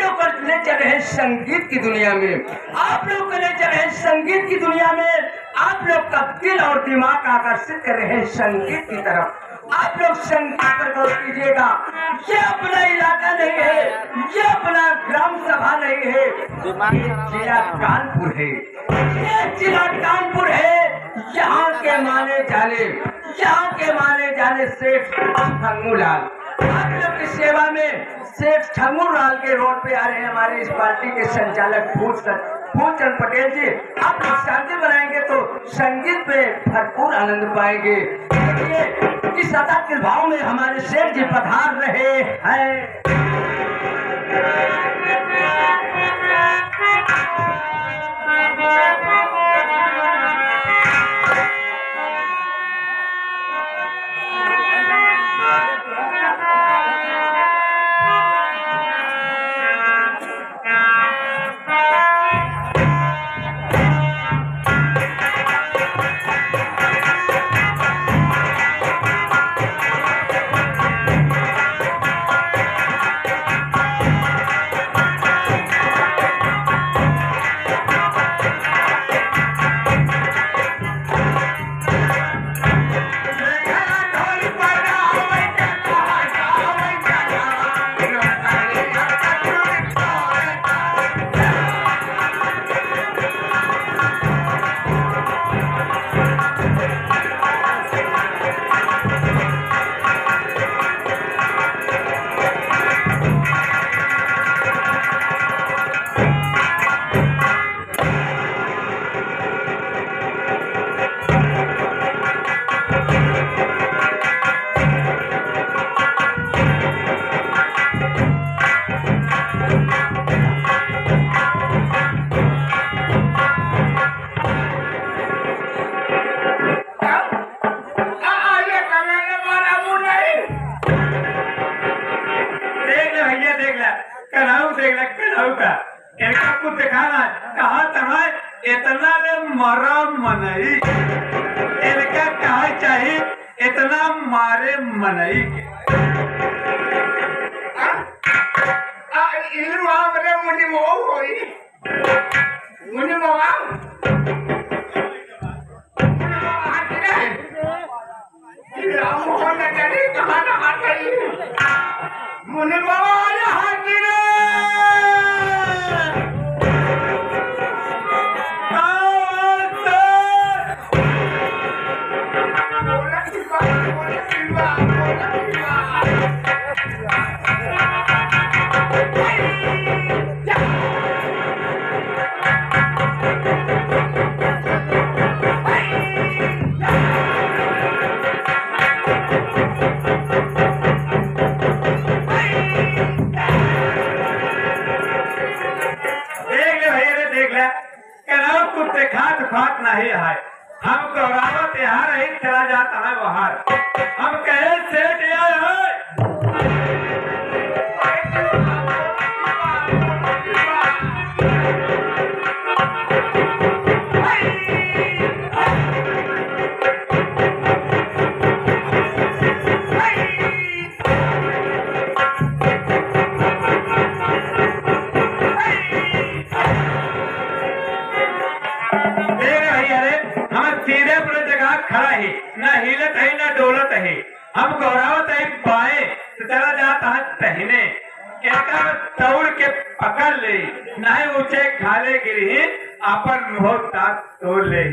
लोग को ले चल रहे हैं संगीत की दुनिया में, आप लोग को ले चल रहे हैं संगीत की दुनिया में। आप लोग का दिल और दिमाग आकर्षित कर रहे हैं संगीत की तरफ। आप लोग संगीत पर गौर कीजिएगा। ये अपना इलाका नहीं है, ये अपना ग्राम सभा नहीं है, ये जिला कानपुर है, ये जिला कानपुर है। यहाँ के माने जाने सेठ छंगूलाल, आप लोग की सेवा में सेठ छंगूलाल के रोड पे आ रहे हैं हमारे इस पार्टी के संचालक फूलचंद पटेल जी। आप लोग शांति बनाएंगे तो संगीत पे भरपूर आनंद पाएंगे। देखिए इस सदा के भाव में हमारे सेठ जी पधार रहे हैं। इतना ले मरा मनई इनका कहा चाहिए, इतना मारे मनई के मुनि खात नहीं है। हम गौरावत यहाँ रही चला जाता है बाहर। हम कहे सेठ आए है खड़ा है, न हिलत है न डोलत है। हम गौरावत है बाएं तो चला जाता है तहने, दौड़ के पकड़ ले, नहीं ऊंचे खाले गिरी अपन मुँह ताक तोड़ ले।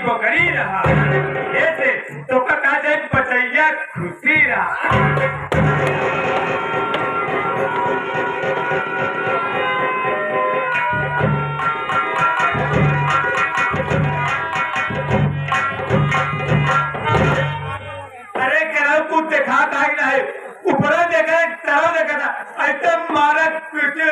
बकरी रहा ऐसे तो का जाए बचैया खुशी रहा। अरे कराओ कुछ देखा था कि नहीं, ऊपर देखा तरह देखा था ऐसे मारा पीछे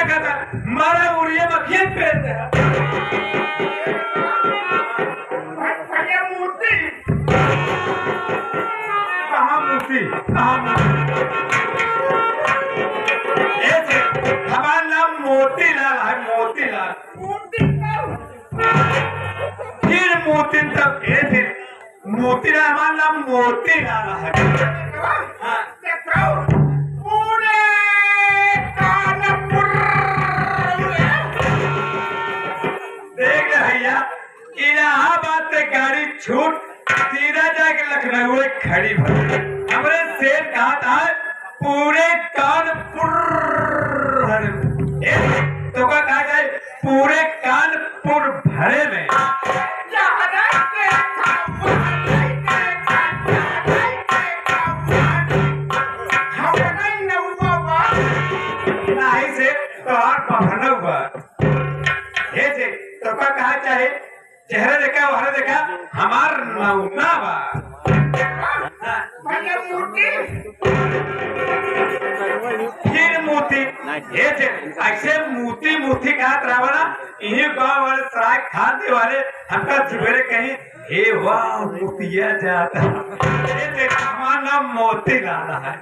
देखा था मारा उड़िए मखियन पेड़ दे मूर्ति कहाँ मूर्ति ऐसे हमारा नाम मोतीलाल है मोतीलाल फिर मोती तब ऐसे मोतीलाल हमारा नाम मोतीलाल है देख ले भैया इलाहाबाद से गाड़ी छूट सीधा जाके लखनऊ में खड़ी भरी हमरे सेठ कहा था पूरे कानपुर तो का कहा जाए पूरे कानपुर भरे में नहीं से तो भरना हुआ से तो का कहा चाहे चेहरा देखा वहां देखा हमार नौना बा फिर मोती ऐसे मोती मोती कहा रावणा इन्हीं गाँव वाले सराय खाते वाले हमका सवेरे कहीं हे वाह मोतिया जाता हमारा नाम मोती लाला है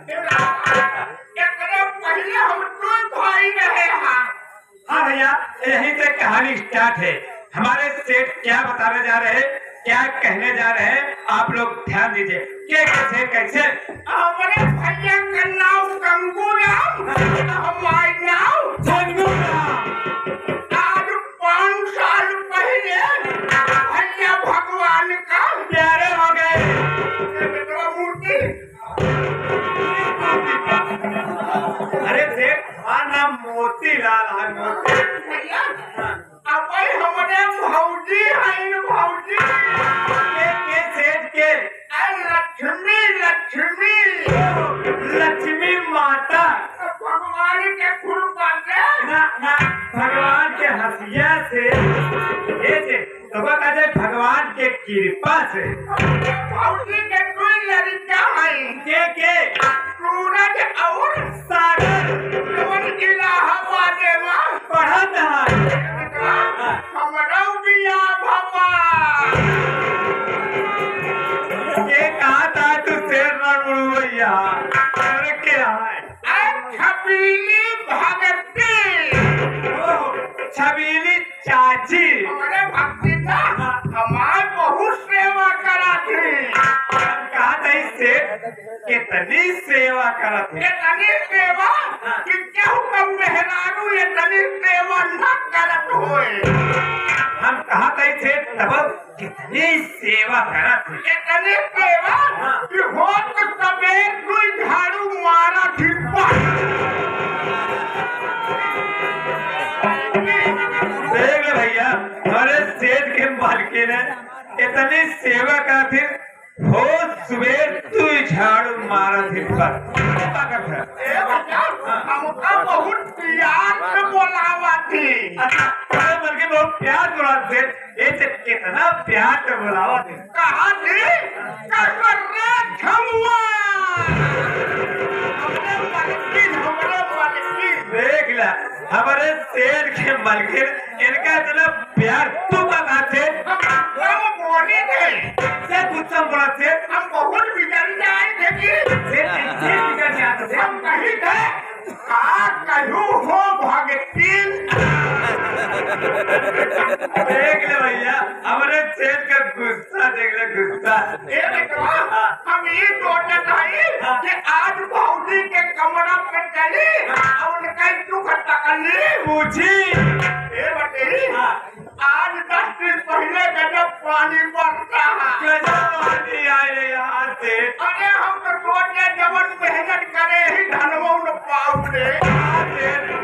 हाँ भैया यहीं से कहानी स्टार्ट है हमारे सेठ क्या बताने जा रहे हैं क्या कहने जा रहे हैं आप लोग ध्यान दीजिए क्या कैसे कैसे हमारे भैया का नाम गंगूराम हमारे नाम गंगूराम आज 5 साल पहले भैया भगवान का प्यारे हो गए मूर्ति अरे सेठ हमारा नाम मोतीलाल है मोती भैया अब हमारे भौजी है भौजी के सेठ के लक्ष्मी लक्ष्मी लक्ष्मी माता भगवान के कृपा से ना भगवान के हंसिया से तो कहा जाए भगवान के कृपा से भौजी के कोई लड़का है के सूरज और सागर कौन इलाहाबाद में पढ़त है हमारा बिया भगवान ये कहा था तू शेर न भैया अरे क्या है छबीली भगती छबीली चाची हमारे भक्ति का हमारे बहुत सेवा करा थी कहा था इससे कितनी सेवा करत है ये तनी सेवा कि केहू का मेहरारू ये तनी सेवा न करत होए हम कहा था इसे तब कितनी सेवा करत है ये तनी सेवा कि हो तो सवेर कोई झाड़ू मारा थी देख ले भैया हमारे सेठ के मालकी ने इतनी सेवा का थी हो सुबह तू झाड़ू मारा थी पर हमका बहुत प्यार से बोलावा थी बल्कि बहुत प्यार बोला थे ये कितना प्यार से बोलावा थे कहा थी कसरे झमुआ हमारे मालकिन देख ला हमारे शेर के मालकिन इनका इतना प्यार तू का थे हम बोले थे से कुछ बोला थे हम बहुत बिगड़ जाए थे कि हम कहीं थे कहू हो भगतीन देख ले भैया हमारे सेठ का गुस्सा देख ले गुस्सा हम ये सोचते थे कि आज भौजी के कमरा पे चली और उनका दुख तकली पूछी आज 10 दिन पहले गजब पानी बरसा है गजब आए यहाँ से अरे हम तो सोचे जवन मेहनत करे ही धनवा न पाओ रे